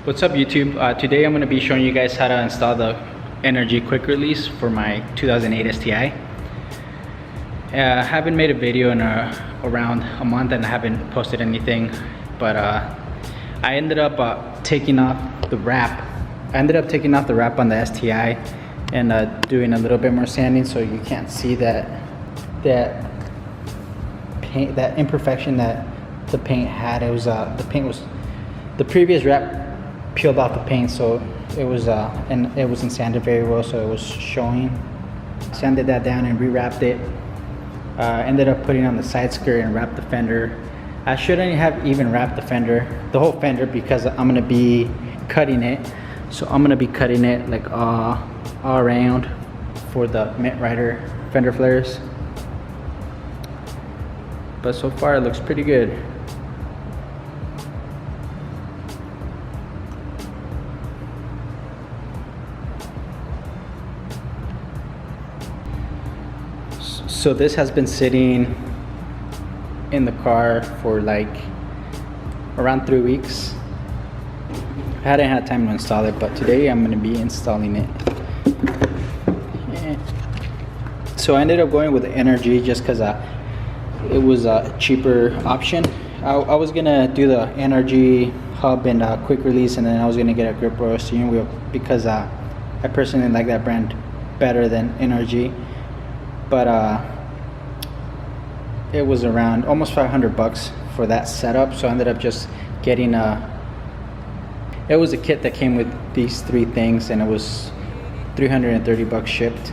What's up YouTube? Today I'm going to be showing you guys how to install the NRG quick release for my 2008 STI. I haven't made a video in around a month and I haven't posted anything, but I ended up taking off the wrap. I ended up taking off the wrap on the STI and doing a little bit more sanding, so you can't see that paint, that imperfection that the paint had. It was the previous wrap peeled off the paint, so it was and it wasn't sanded very well, so it was showing. Sanded that down and rewrapped it. Ended up putting on the side skirt and wrapped the fender. I shouldn't have even wrapped the fender, the whole fender, because I'm gonna be cutting it. So I'm gonna be cutting it like all around for the mntrider fender flares. But so far it looks pretty good. So this has been sitting in the car for like around 3 weeks. I hadn't had time to install it, but today I'm going to be installing it. So I ended up going with the NRG just because it was a cheaper option. I was going to do the NRG hub and quick release, and then I was going to get a grip roll steering wheel because I personally like that brand better than NRG. But it was around almost $500 for that setup, so I ended up just getting it was a kit that came with these 3 things, and it was $330 shipped.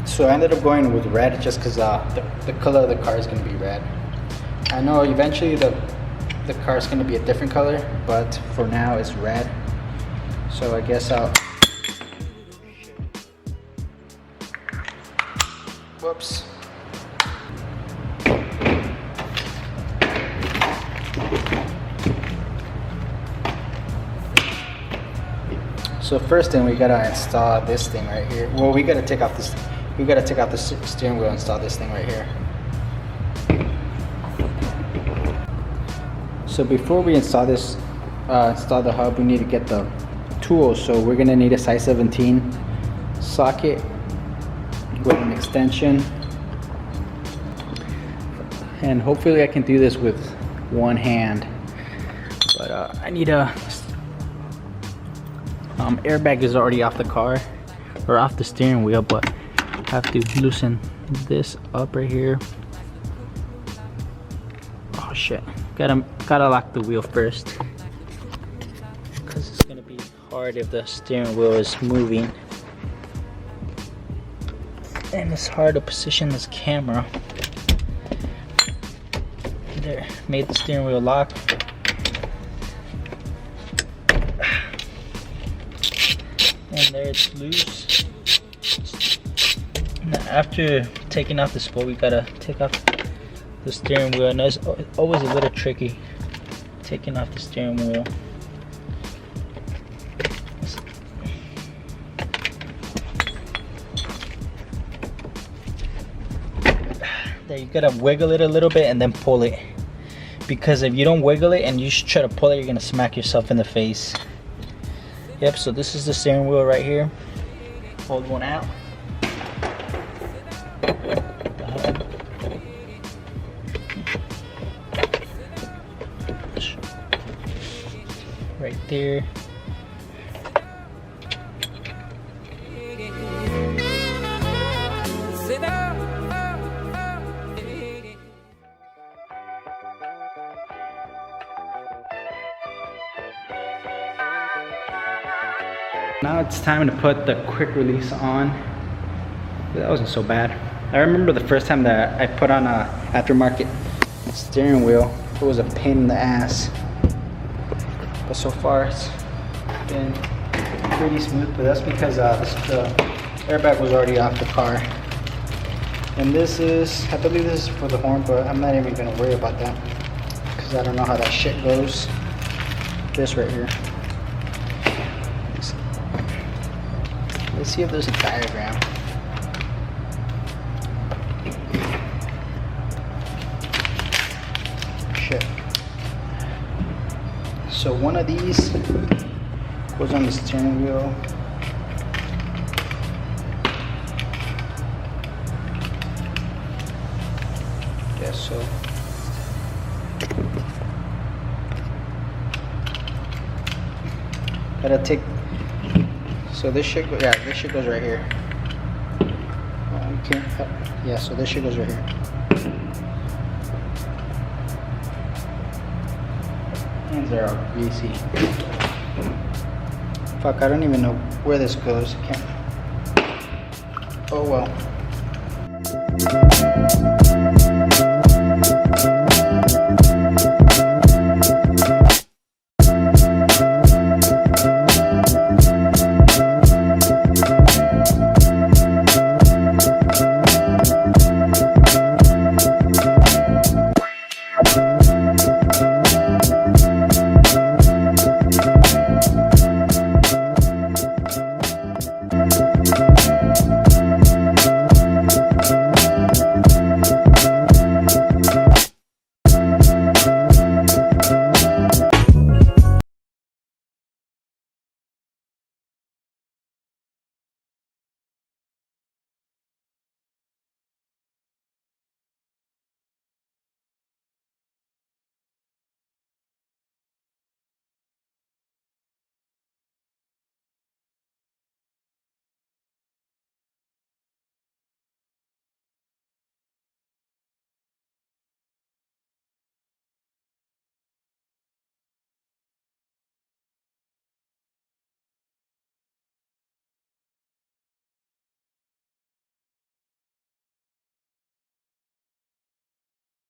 So I ended up going with red just because the color of the car is going to be red. I know eventually the car is going to be a different color, but for now it's red. So I guess whoops. So first thing, we gotta install this thing right here. Well, we gotta take out this. We gotta take out the steering wheel and install this thing right here. So before we install this, install the hub, we need to get the tools. So we're gonna need a size 17 socket with an extension, and hopefully I can do this with one hand. But I need a airbag is already off the car or off the steering wheel, but I have to loosen this up right here. Oh shit, gotta lock the wheel first, because it's gonna be hard if the steering wheel is moving, and it's hard to position this camera. There, made the steering wheel lock. And there, it's loose. Now after taking off the spool, we gotta take off the steering wheel, and it's always a little tricky taking off the steering wheel. There, you gotta wiggle it a little bit and then pull it, because if you don't wiggle it and you try to pull it, you're gonna smack yourself in the face. Yep, so this is the steering wheel right here. Hold one out. Right there. Now it's time to put the quick release on. That wasn't so bad. I remember the first time that I put on a aftermarket steering wheel, it was a pain in the ass. But so far it's been pretty smooth, but that's because the airbag was already off the car. And this is, I believe this is for the horn, but I'm not even gonna worry about that because I don't know how that shit goes. This right here. Let's see if there's a diagram. Shit. So one of these goes on the steering wheel. Guess so. Gotta take. So this shit, yeah, this shit goes right here. You can't. Yeah, so this shit goes right here. Hands are all greasy. Fuck, I don't even know where this goes. I can't. Oh well.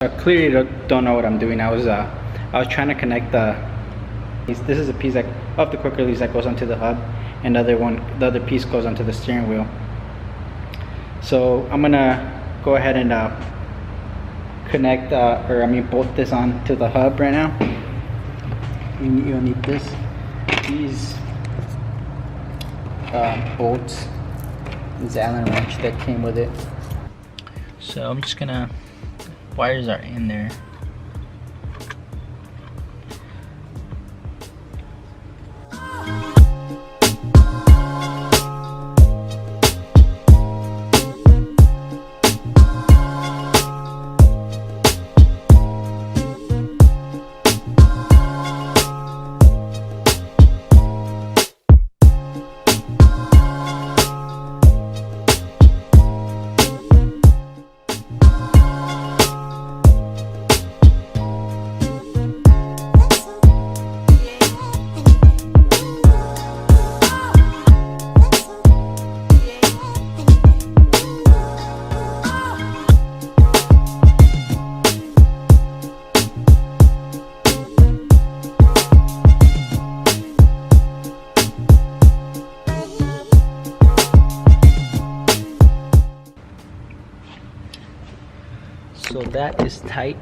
I clearly don't know what I'm doing. I was trying to connect the. This is a piece that of the quick release that goes onto the hub, and the other piece goes onto the steering wheel. So I'm gonna go ahead and connect bolt this onto the hub right now. You'll need these bolts, this Allen wrench that came with it. So I'm just gonna. Wires are in there. So that is tight,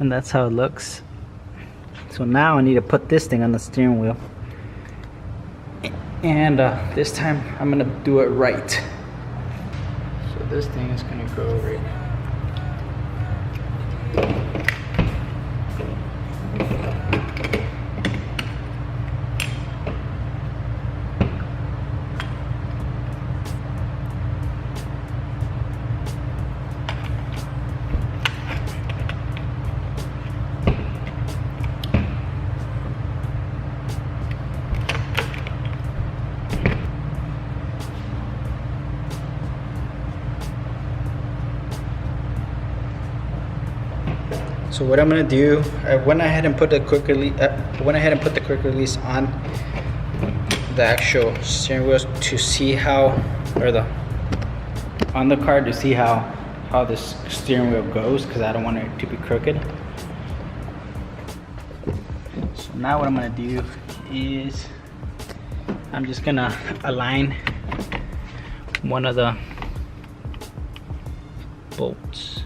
and that's how it looks. So now I need to put this thing on the steering wheel, and this time I'm gonna do it right. So this thing is gonna go right. So what I'm gonna do, I went ahead and put the quick release on the actual steering wheel to see how, on the car to see how this steering wheel goes, because I don't want it to be crooked. So now what I'm gonna do is I'm just gonna align one of the bolts.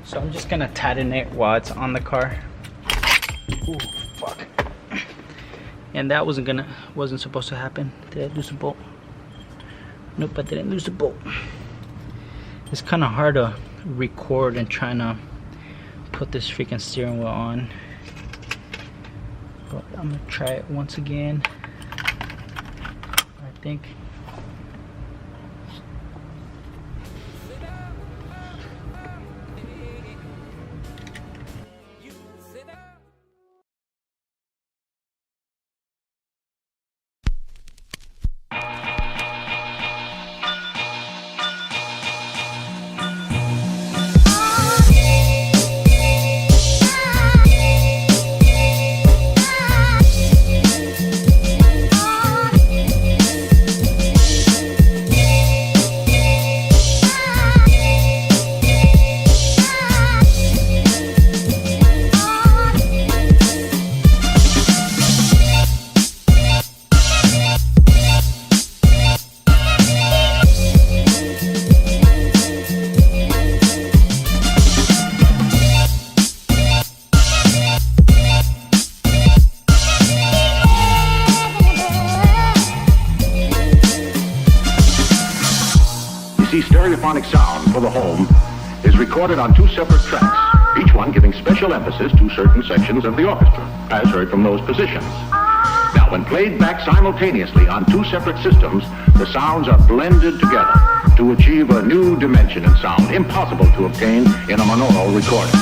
So I'm just gonna tighten it while it's on the car. Ooh, fuck. And that wasn't supposed to happen. Did I lose a bolt? Nope, I didn't lose the bolt. It's kind of hard to record and trying to put this freaking steering wheel on. But I'm gonna try it once again. I think. Stereophonic sound for the home is recorded on two separate tracks, each one giving special emphasis to certain sections of the orchestra, as heard from those positions. Now, when played back simultaneously on two separate systems, the sounds are blended together to achieve a new dimension in sound impossible to obtain in a monaural recording.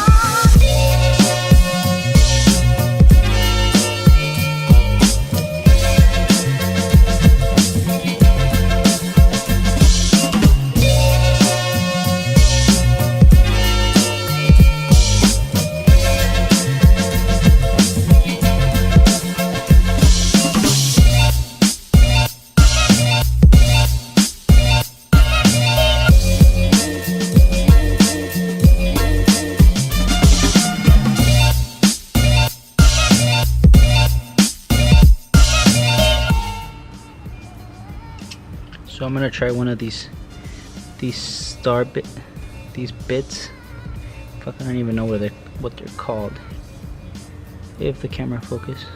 So I'm gonna try one of these bits. Fuck, I don't even know what they're called. If the camera focuses,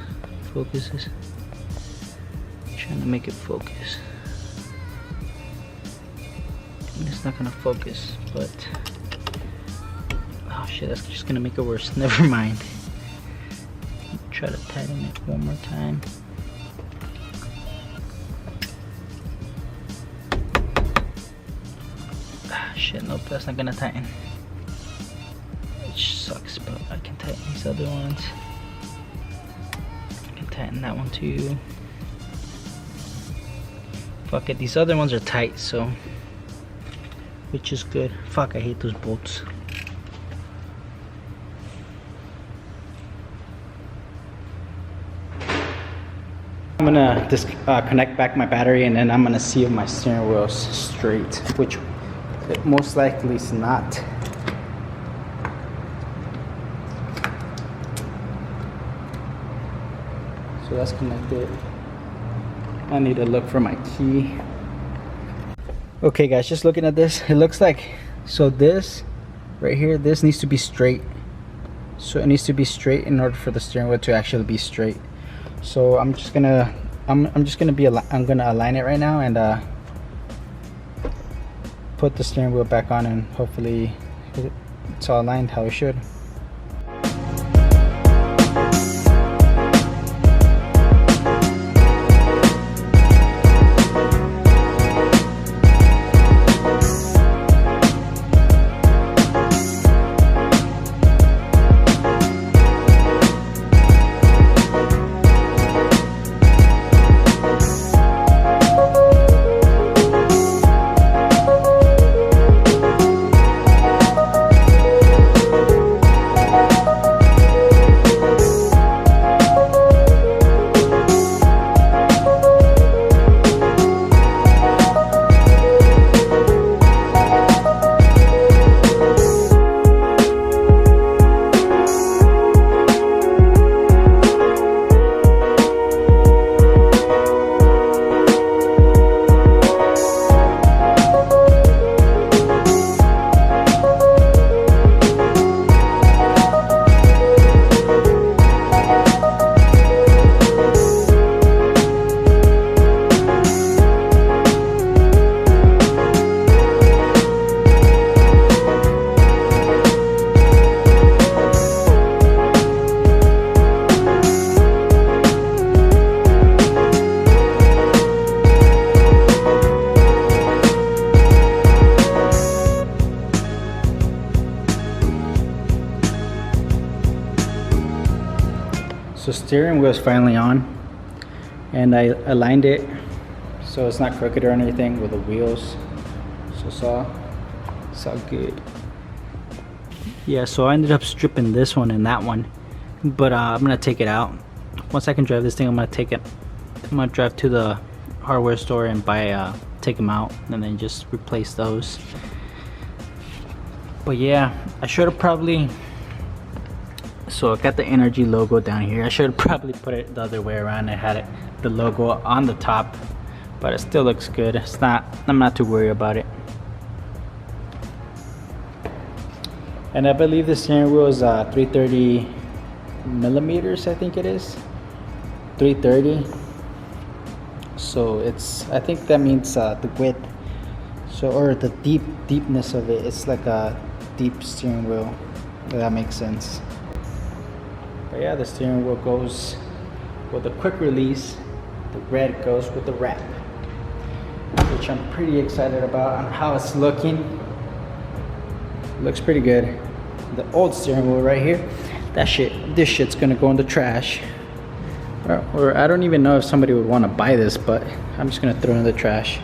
trying to make it focus. It's not gonna focus, but oh shit, that's just gonna make it worse. Never mind. Try to tighten it one more time. Shit, nope, that's not gonna tighten. Which sucks, but I can tighten these other ones. I can tighten that one too. Fuck it, these other ones are tight, so which is good. Fuck, I hate those bolts. I'm gonna connect back my battery, and then I'm gonna see if my steering wheel's straight, which it most likely is not. So that's connected. I need to look for my key. Okay guys, just looking at this, it looks like, so this right here, this needs to be straight. So it needs to be straight in order for the steering wheel to actually be straight. So I'm gonna align it right now and put the steering wheel back on, and hopefully it's all aligned how it should. steering wheel is finally on, and I aligned it so it's not crooked or anything with the wheels. So it's all good. Yeah, so I ended up stripping this one and that one, but I'm gonna take it out. Once I can drive this thing, I'm gonna drive to the hardware store and take them out and then just replace those. But yeah, I should have probably, so I got the NRG logo down here. I should have probably put it the other way around. I had the logo on the top, but it still looks good. I'm not too worried about it. And I believe the steering wheel is 330 millimeters, I think it is 330. So I think that means the width, so, or the deepness of it. It's like a deep steering wheel, if that makes sense. But yeah, the steering wheel goes with a quick release. The red goes with the wrap, which I'm pretty excited about on how it's looking. Looks pretty good. The old steering wheel right here, this shit's gonna go in the trash. Or I don't even know if somebody would want to buy this, but I'm just gonna throw it in the trash.